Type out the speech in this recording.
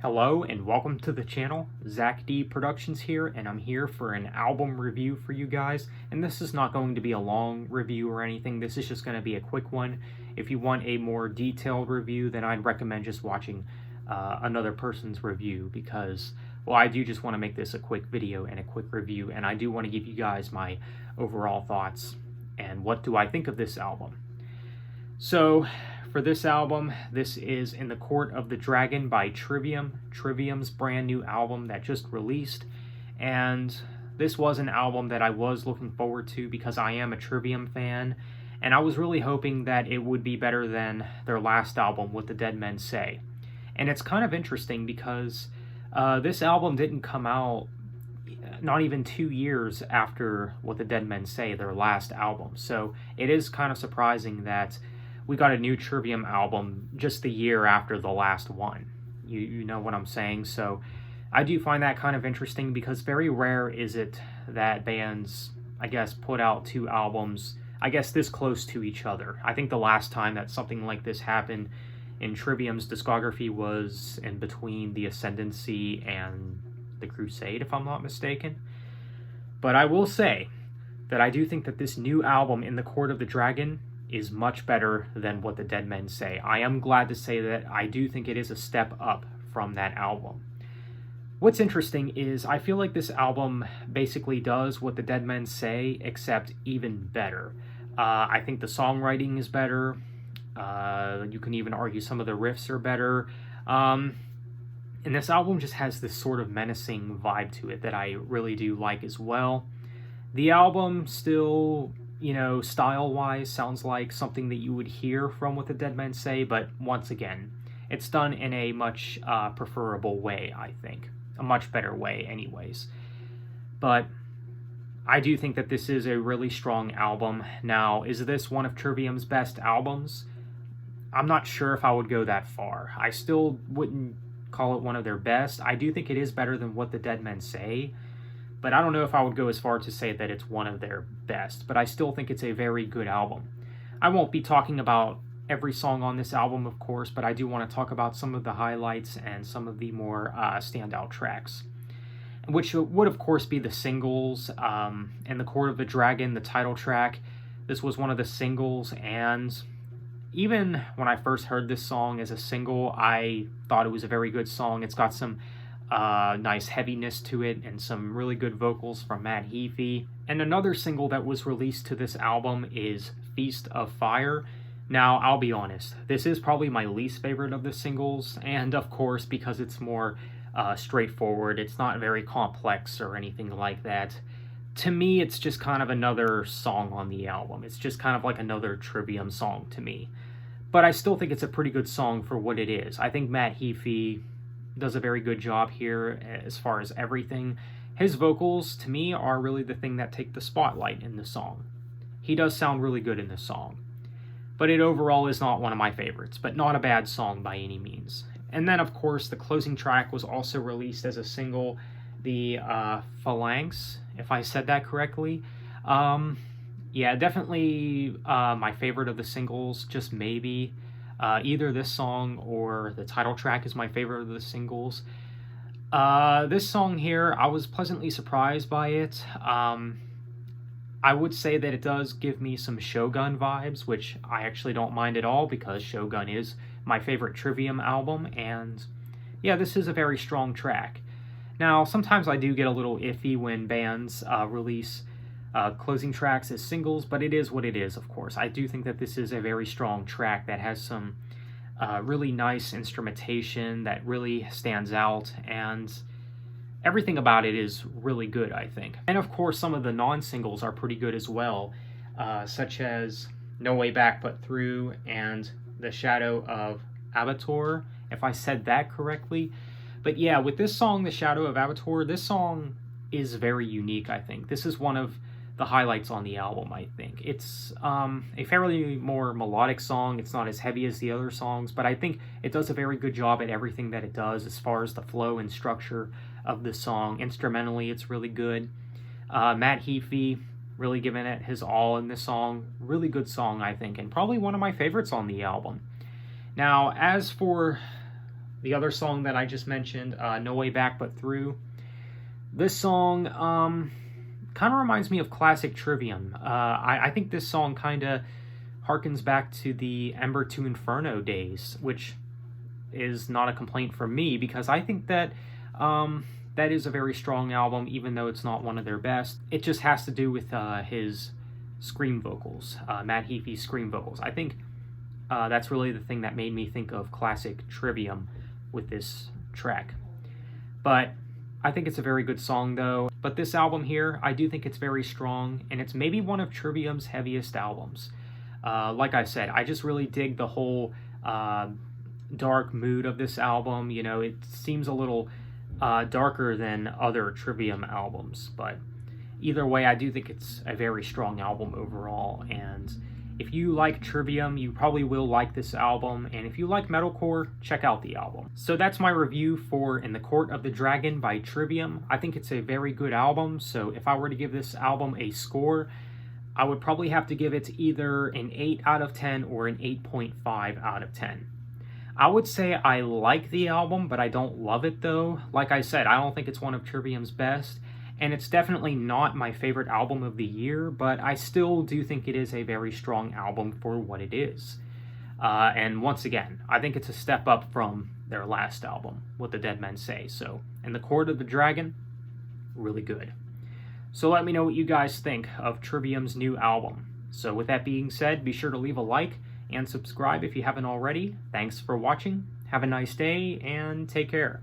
Hello and welcome to the channel. Zach D Productions here, and I'm here for an album review for you guys. And this is not going to be a long review or anything. This is just going to be a quick one. If you want a more detailed review, then I'd recommend just watching another person's review because, well, I do just want to make this a quick video and a quick review, and I do want to give you guys my overall thoughts and what do I think of this album. So, for this album, this is In the Court of the Dragon by Trivium. Trivium's brand new album that just released. And this was an album that I was looking forward to because I am a Trivium fan. And I was really hoping that it would be better than their last album, What the Dead Men Say. And it's kind of interesting because this album didn't come out not even 2 years after What the Dead Men Say, their last album. So it is kind of surprising that we got a new Trivium album just the year after the last one. You know what I'm saying? So I do find that kind of interesting because very rare is it that bands, I guess, put out two albums, I guess, this close to each other. I think the last time that something like this happened in Trivium's discography was in between The Ascendancy and The Crusade, if I'm not mistaken. But I will say that I do think that this new album, In the Court of the Dragon, is much better than What the Dead Men Say. I am glad to say that I do think it is a step up from that album. What's interesting is I feel like this album basically does What the Dead Men Say, except even better. I think the songwriting is better. You can even argue some of the riffs are better. And this album just has this sort of menacing vibe to it that I really do like as well. The album still, style-wise sounds like something that you would hear from What the Dead Men Say, but once again, it's done in a much preferable way, I think. A much better way, anyways. But I do think that this is a really strong album. Now, is this one of Trivium's best albums? I'm not sure if I would go that far. I still wouldn't call it one of their best. I do think it is better than What the Dead Men Say, but I don't know if I would go as far to say that it's one of their best, but I still think it's a very good album. I won't be talking about every song on this album, of course, but I do want to talk about some of the highlights and some of the more standout tracks, which would, of course, be the singles. In the Court of the Dragon, the title track, this was one of the singles, and even when I first heard this song as a single, I thought it was a very good song. It's got some nice heaviness to it and some really good vocals from Matt Heafy. And another single that was released to this album is Feast of Fire. Now, I'll be honest, this is probably my least favorite of the singles, and of course, because it's more straightforward, it's not very complex or anything like that. To me, it's just kind of another song on the album. It's just kind of like another Trivium song to me. But I still think it's a pretty good song for what it is. I think Matt Heafy does a very good job here as far as everything. His vocals, to me, are really the thing that take the spotlight in the song. He does sound really good in this song. But it overall is not one of my favorites, but not a bad song by any means. And then, of course, the closing track was also released as a single, the Phalanx, if I said that correctly. Yeah, definitely my favorite of the singles, just maybe. Either this song or the title track is my favorite of the singles. This song here, I was pleasantly surprised by it. I would say that it does give me some Shogun vibes, which I actually don't mind at all because Shogun is my favorite Trivium album, and yeah, this is a very strong track. Now, sometimes I do get a little iffy when bands release closing tracks as singles, but it is what it is, of course. I do think that this is a very strong track that has some really nice instrumentation that really stands out, and everything about it is really good, I think. And of course, some of the non-singles are pretty good as well, such as No Way Back But Through and The Shadow of Abator, if I said that correctly. But yeah, with this song, The Shadow of Abator, this song is very unique, I think. This is one of the highlights on the album, I think. It's a fairly more melodic song. It's not as heavy as the other songs, but I think it does a very good job at everything that it does as far as the flow and structure of the song. Instrumentally, it's really good. Matt Heafy really giving it his all in this song. Really good song, I think, and probably one of my favorites on the album. Now, as for the other song that I just mentioned, No Way Back But Through. This song kind of reminds me of classic Trivium. I think this song kind of harkens back to the Ember to Inferno days, which is not a complaint from me, because I think that that is a very strong album, even though it's not one of their best. It just has to do with his scream vocals, Matt Heafy's scream vocals. I think that's really the thing that made me think of classic Trivium with this track. But I think it's a very good song, though. But this album here, I do think it's very strong, and it's maybe one of Trivium's heaviest albums. Like I said, I just really dig the whole dark mood of this album. You know, it seems a little darker than other Trivium albums, but either way, I do think it's a very strong album overall, and if you like Trivium, you probably will like this album, and if you like metalcore, check out the album. So that's my review for In the Court of the Dragon by Trivium. I think it's a very good album, so if I were to give this album a score, I would probably have to give it either an 8 out of 10 or an 8.5 out of 10. I would say I like the album, but I don't love it though. Like I said, I don't think it's one of Trivium's best, and it's definitely not my favorite album of the year, but I still do think it is a very strong album for what it is. And once again, I think it's a step up from their last album, What the Dead Men Say. So, In the Court of the Dragon, really good. So let me know what you guys think of Trivium's new album. So with that being said, be sure to leave a like and subscribe if you haven't already. Thanks for watching, have a nice day, and take care.